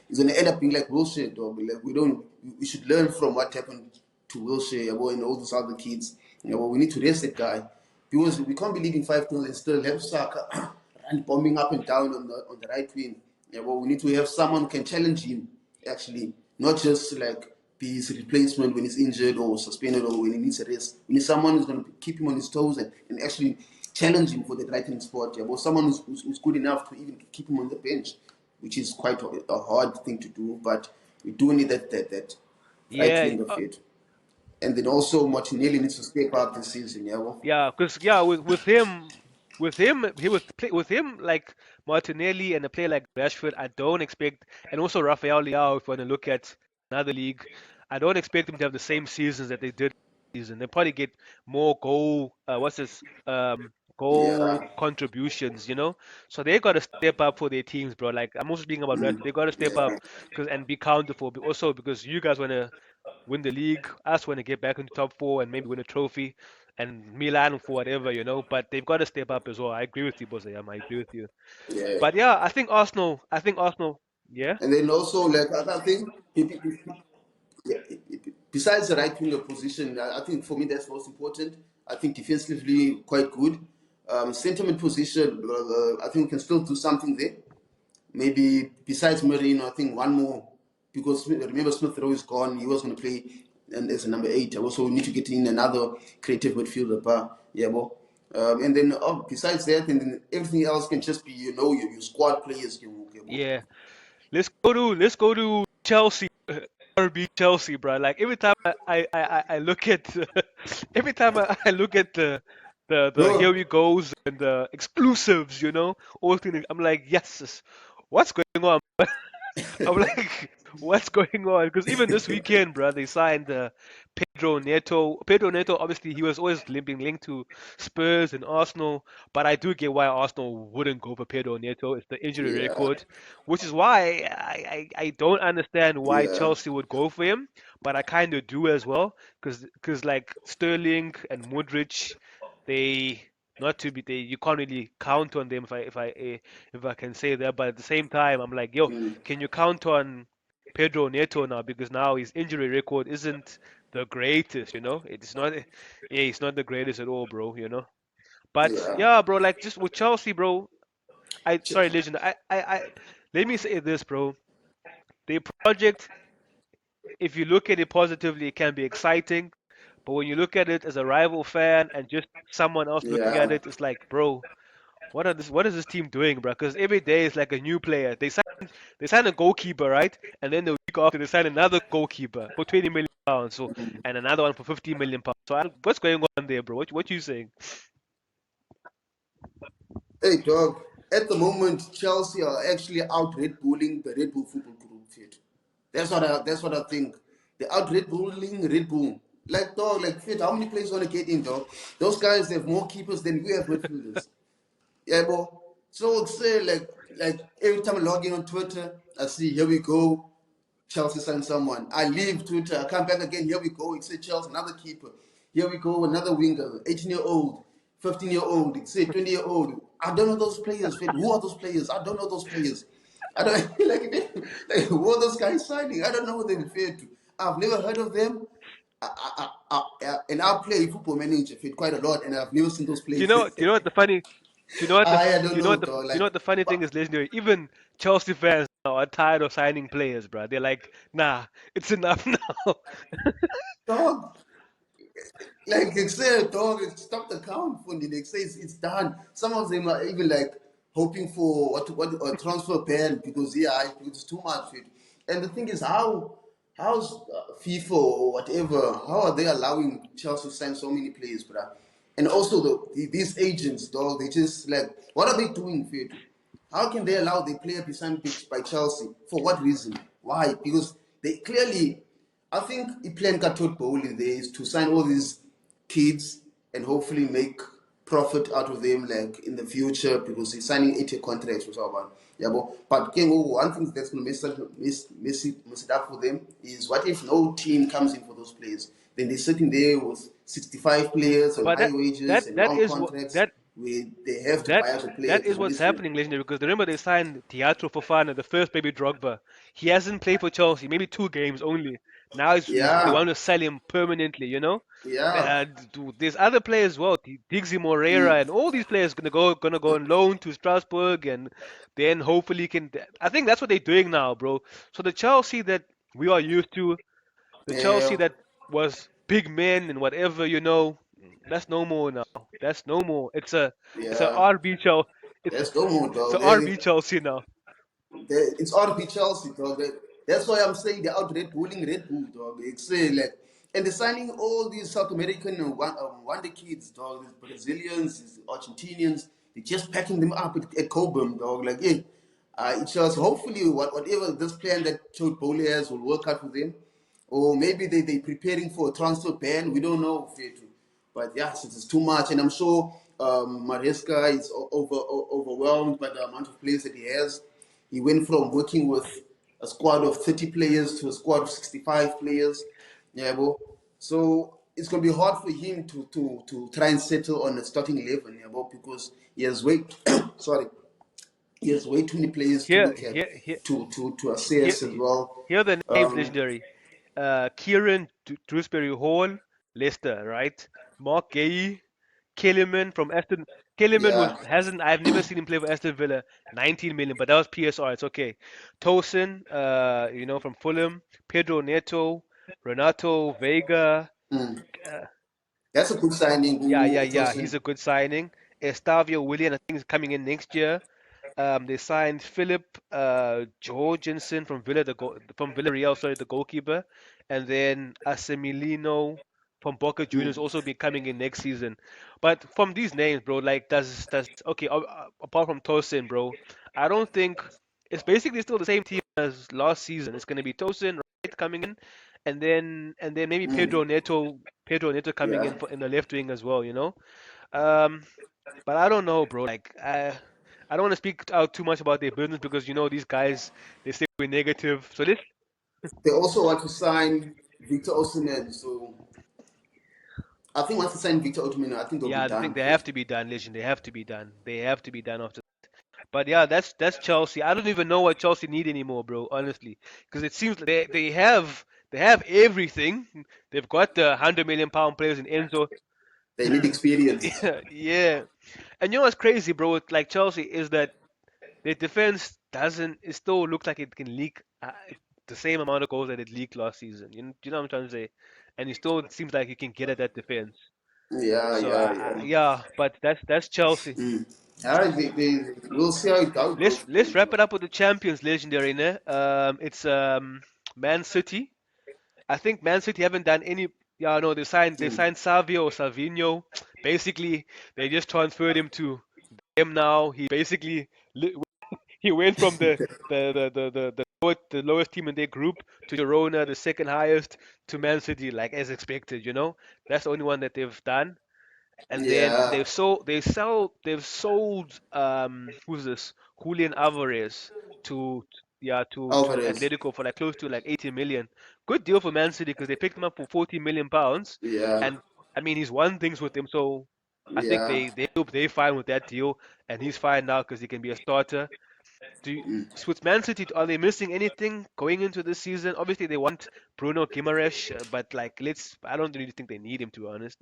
It's gonna end up being like bullshit, dog. Like we should learn from what happened Wilshere, and all those other kids. We need to rest that guy because we can't be leading 5-0 and still have Saka and bombing up and down on the right wing. We need to have someone who can challenge him actually, not just like be his replacement when he's injured or suspended or when he needs a rest. We need someone who's going to keep him on his toes and actually challenge him for the right wing spot. Someone who's good enough to even keep him on the bench, which is quite a hard thing to do, but we do need that right Yeah, wing of it. And then also Martinelli needs to step up this season, yeah, because with him like Martinelli and a player like Rashford, I don't expect, and also Rafael Leao, if you want to look at another league, I don't expect them to have the same seasons that they did this season. They probably get more goal Yeah, contributions, So they got to step up for their teams, bro. Like I'm also speaking about Rashford, they got to step yeah, up and be counterful. But also because you guys want to win the league, us want to get back into top four and maybe win a trophy, and Milan for whatever, But they've got to step up as well. I agree with you, Bozayam. I agree with you. yeah. But yeah, I think Arsenal. Yeah, And then also, like, I think, yeah, besides the right winger position, I think for me that's most important. I think defensively quite good. Centre mid position, I think we can still do something there. Maybe besides Merino, I think one more because remember Smith Rowe is gone. He was going to play and as a number 8. Also, we need to get in another creative midfielder. And then besides that, and then everything else can just be your squad players. yeah. Let's go to Chelsea. RB Chelsea, bro. Like every time I look at every time I look at the here Bro, we goes and the exclusives, all things, I'm like, yes, what's going on? I'm like, what's going on? Because even this weekend, bro, they signed Pedro Neto. Pedro Neto, obviously, he was always being linked to Spurs and Arsenal, but I do get why Arsenal wouldn't go for Pedro Neto. It's the injury yeah, record, which is why I don't understand why yeah, Chelsea would go for him, but I kind of do as well, because like Sterling and Modric, they not to be they you can't really count on them if I can say that, but at the same time I'm like, yo, mm, can you count on Pedro Neto now because now his injury record isn't the greatest, It's not, yeah, it's not the greatest at all, bro. But yeah. yeah, bro, like just with Chelsea, bro. Ch- Sorry, legend. Let me say this, bro. The project, if you look at it positively, it can be exciting. But when you look at it as a rival fan and just someone else looking at Yeah, it, it's like, bro, what is this team doing, bro? Because every day is like a new player. They sign a goalkeeper, right? And then the week after they sign another goalkeeper for 20 million pounds. So and another one for 50 million pounds. So what's going on there, bro? What you saying? hey dog. At the moment, Chelsea are actually out Red Bulling the Red Bull Football Group. Fit. That's what I think. They're out Red Bulling Red Bull. Like dog, like fit. How many players want to get in, dog? Those guys have more keepers than we have midfielders. Yeah, bro. So it's like every time I log in on Twitter, I see here we go. Chelsea signed someone. I leave Twitter. I come back again. Here we go. It said Chelsea, another keeper. Here we go, another winger, 18-year-old, 15-year-old, it said 20-year-old. I don't know those players. Who are those players? I don't know those players. I don't like who are those guys signing? I don't know who they refer to. I've never heard of them. And I play football manager fit quite a lot, and I've never seen those Do you players. know? Do you know what the funny? Do you know what the? I Do don't you know know, what the? dog. You know Like, what the funny thing but is, legendary. Even Chelsea fans now are tired of signing players, bro. They're like, nah, it's enough now. dog, like they say, dog, stop the count for me. They say it's done. Some of them are even like hoping for what a transfer ban because it's too much. Fit. And the thing is, how's FIFA or whatever? How are they allowing Chelsea to sign so many players, bruh? And also these agents, dog, they just like what are they doing, Fit? How can they allow the player to be signed by Chelsea? For what reason? Why? Because they clearly, I think the plan Katot Bowley there is to sign all these kids and hopefully make profit out of them like in the future because he's signing 80 contracts or so on. Yeah, but again, one thing that's going to mess it up for them is what if no team comes in for those players? Then they're sitting there with 65 players on But high that wages that and that long is what contracts that where they have to that buy out the that players to is what's release them. happening, legendary. Because remember they signed Teatro Fofana, the first baby Drogba. He hasn't played for Chelsea, maybe 2 games only. Now they Yeah, want to sell him permanently, you know. yeah. There's other players as well, Diggsy Moreira, and all these players gonna go on loan to Strasbourg, and then hopefully can. I think that's what they're doing now, bro. So the Chelsea that we are used to, the Chelsea Yeah, that was big men and whatever, you know, that's no more now. That's no more. It's a yeah. RB Chelsea. Let's go more, It's a dog. RB Chelsea now. It's RP Chelsea, dog. That's why I'm saying they're out Red Bulling Red Bull, dog. It's like, and they're signing all these South American wonder kids, dog. These Brazilians, these Argentinians. They're just packing them up at Cobham, dog. Like, yeah, it's just hopefully whatever this plan that Todd Bowley has will work out for them, or maybe they preparing for a transfer ban. We don't know, Fetu. But yes, it is too much, and I'm sure Maresca is overwhelmed by the amount of players that he has. He went from working with a squad of 30 players to a squad of 65 players. Yeah, bro. So it's gonna be hard for him to try and settle on a starting 11, yeah, bro, because he has way sorry, he has way too many players to Here, look at, here, here, to here, assess as well. here are the names Um, legendary. Kieran Dewsbury Hall, Leicester, right? Mark Gay, Kellerman from Aston. Kellerman was yeah. hasn't. I've never seen him play for Aston Villa. 19 million, but that was PSR. It's okay. Tosin, from Fulham. Pedro Neto, Renato Vega. Mm. Uh, That's a good signing, yeah, yeah, who yeah. He's Tosin. a good signing. Estavio Willian, I think, is coming in next year. They signed Philip Jorgensen from from Villarreal, sorry, the goalkeeper, and then Asemilino from Boca Juniors Mm. also be coming in next season. But from these names, bro, like does okay, apart from Tosin, bro, I don't think it's basically still the same team as last season. It's gonna be Tosin, right, coming in, and then maybe Mm. Pedro Neto coming Yeah. in in the left wing as well, you know. Um, but I don't know, bro. Like, I don't want to speak out too much about their business because these guys they say we're negative. So this, They also want to sign Victor Osimhen. So I think once they sign Victor Osimhen, I think they'll be yeah, I think done they for have it. to be done, legend. They have to be done. They have to be done after. But yeah, that's Chelsea. I don't even know what Chelsea need anymore, bro. Honestly, because it seems like they have everything. They've got the £100 million players in Enzo. They need experience. Yeah, yeah. And you know what's crazy, bro? With, like Chelsea is that their defense doesn't. It still looks like it can leak the same amount of goals that it leaked last season. You know what I'm trying to say? And it still seems like you can get at that defense. Yeah, So yeah, yeah. yeah, but that's Chelsea. Mm. All right, we'll see how it goes for Let's them. wrap it up with the champions, legendary. Ne? It's Man City. I think Man City haven't done any. Yeah, no, Mm. they signed Savio or Salvino. Basically, they just transferred him to them now. He basically li- he went from the lowest team in their group to Girona, the second highest, to Man City, like as expected. That's the only one that they've done. And then Yeah, they've sold who's this? Julian Alvarez to yeah to Alvarez. Atletico for like close to like 80 million. Good deal for Man City because they picked him up for 40 million pounds, Yeah, and I mean he's won things with them, so I think yeah. they hope they're fine with that deal, and he's fine now because he can be a starter. With Man City, are they missing anything going into this season? Obviously, they want Bruno Guimaraes, but like, I don't really think they need him, to be honest.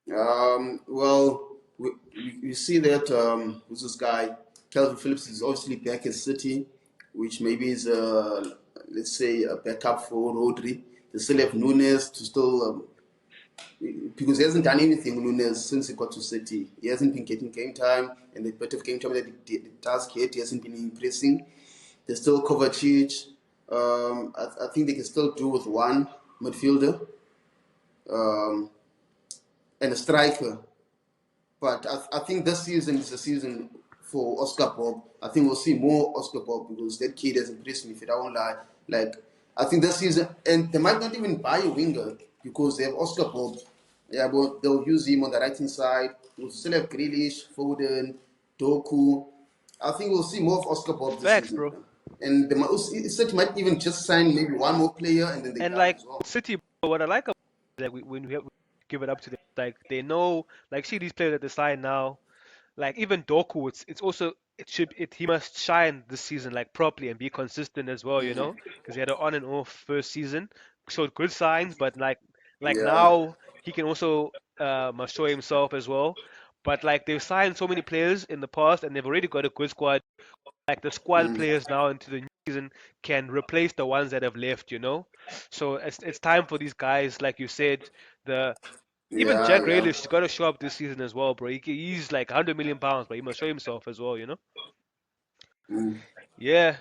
Well, we see that who's this guy? Calvin Phillips is obviously back at City, which maybe is let's say a backup for Rodri. They still have Nunes to still because he hasn't done anything, Nunes, since he got to City. He hasn't been getting game time, and the bit of game time that he does get, he hasn't been impressing. They still Kovacic. I think they can still do with one midfielder um, and a striker. But I think this season is the season for Oscar Bob. I think we'll see more Oscar Bob because that kid has impressed me, if I don't lie. Like, I think this season, and they might not even buy a winger because they have Oscar Bob. Yeah, but they'll use him on the right hand side. We'll still have Grealish, Foden, Doku. I think we'll see more of Oscar Bob this Facts, season. bro. And City might even just sign maybe one more player and then they're And done like as well. City, bro, what I like about it is that we give it up to them, like they know, like see these players that they sign now, like even Doku, it's also he must shine this season like properly and be consistent as well, you Mm. know, because he had an on and off first season, showed good signs, but like Yeah. now he can also must show himself as well. But like they've signed so many players in the past and they've already got a good squad. Like the squad Mm. players now into the new season can replace the ones that have left, you know. So it's time for these guys, like you said, the even Yeah, Jack yeah. Grealish has got to show up this season as well, bro. He's like 100 million pounds, but he must show himself as well, you know. Mm. Yeah,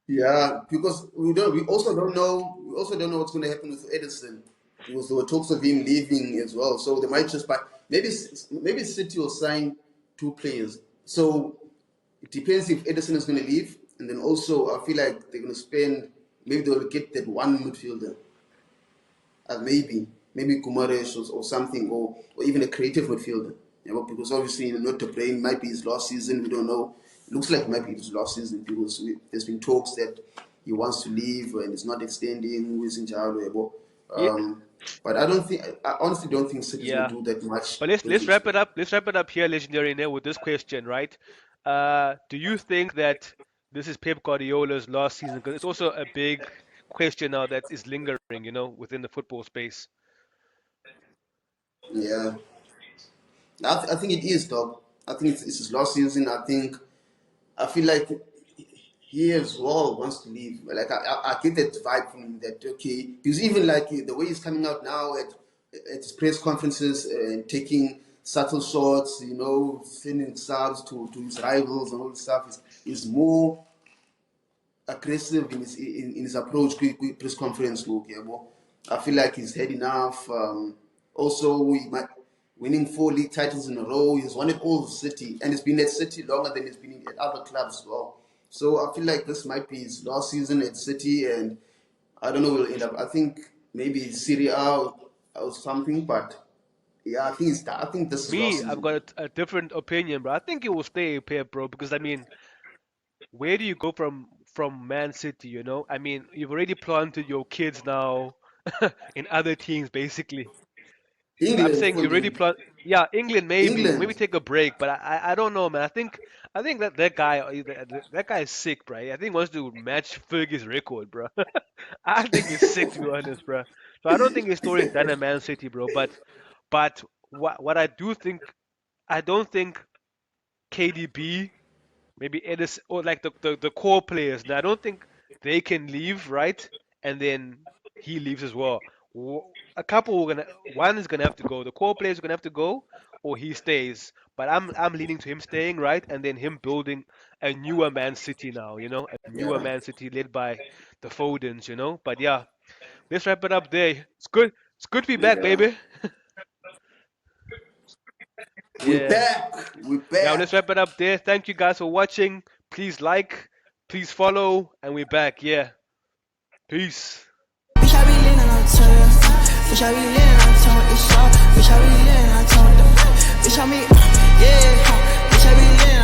Yeah, because we also don't know what's going to happen with Edison, because there were talks of him leaving as well. So they might just buy, maybe City will sign two players. So it depends if Edison is going to leave, and then also I feel like they're going to spend, maybe they'll get that one midfielder, maybe Kumaresh or something, or even a creative midfielder. You know, because obviously not the brain might be his last season. We don't know. It looks like it might be his last season because there's been talks that he wants to leave and it's not extending with Njalo. yeah, But I honestly don't think City's going yeah. to do that much But let's this. wrap it up. Let's wrap it up here, legendary, now with this question, right? Do you think that this is Pep Guardiola's last season? Because it's also a big question now that is lingering, you know, within the football space. Yeah, I think it is, dog. I think it's his last season. I feel like he as well wants to leave. Like I get that vibe from him that okay, because even like the way he's coming out now at his press conferences and taking subtle shots, you know, sending subs to his rivals and all this stuff is more aggressive in his approach quick press conference look, yeah, bro. I feel like he's had enough. Also, he might winning 4 league titles in a row. He's won it all with City, and he's been at City longer than he's been at other clubs as well. So I feel like this might be his last season at City, and I don't know where he'll end up. I think maybe Serie A or something, but yeah, I think this is last Me, I've season. got a different opinion, bro. I think he will stay Pep, bro, because I mean, where do you go from Man City, you know? I mean, you've already planted your kids now in other teams, basically. I'm England saying for you already me. plant. Yeah, England maybe England. take a break, but I don't know, man. I think that guy that guy is sick, bro. I think he wants to match Fergie's record, bro. I think he's sick to be honest, bro. So I don't think his story is done at Man City, bro. But what I don't think KDB, maybe Edison, or like the core players. Now, I don't think they can leave, right? And then he leaves as well. A couple one is gonna have to go. The core players are gonna have to go, or he stays. But I'm leaning to him staying, right? And then him building a newer Man City now, you know, a newer Yeah. Man City led by the Fodens, you know. But yeah, let's wrap it up there. It's good. It's good to be back, Yeah. baby. We're Yeah. back. We're Yeah, let's back. wrap it up there. Thank you guys for watching. Please like, please follow, and we're back. Yeah. Peace. Bitch, I be leaning, I tell ya. Bitch, I be leaning, I tell it's all. Bitch, I be leaning, I tell them. Bitch, I be, yeah. Bitch, I be leaning.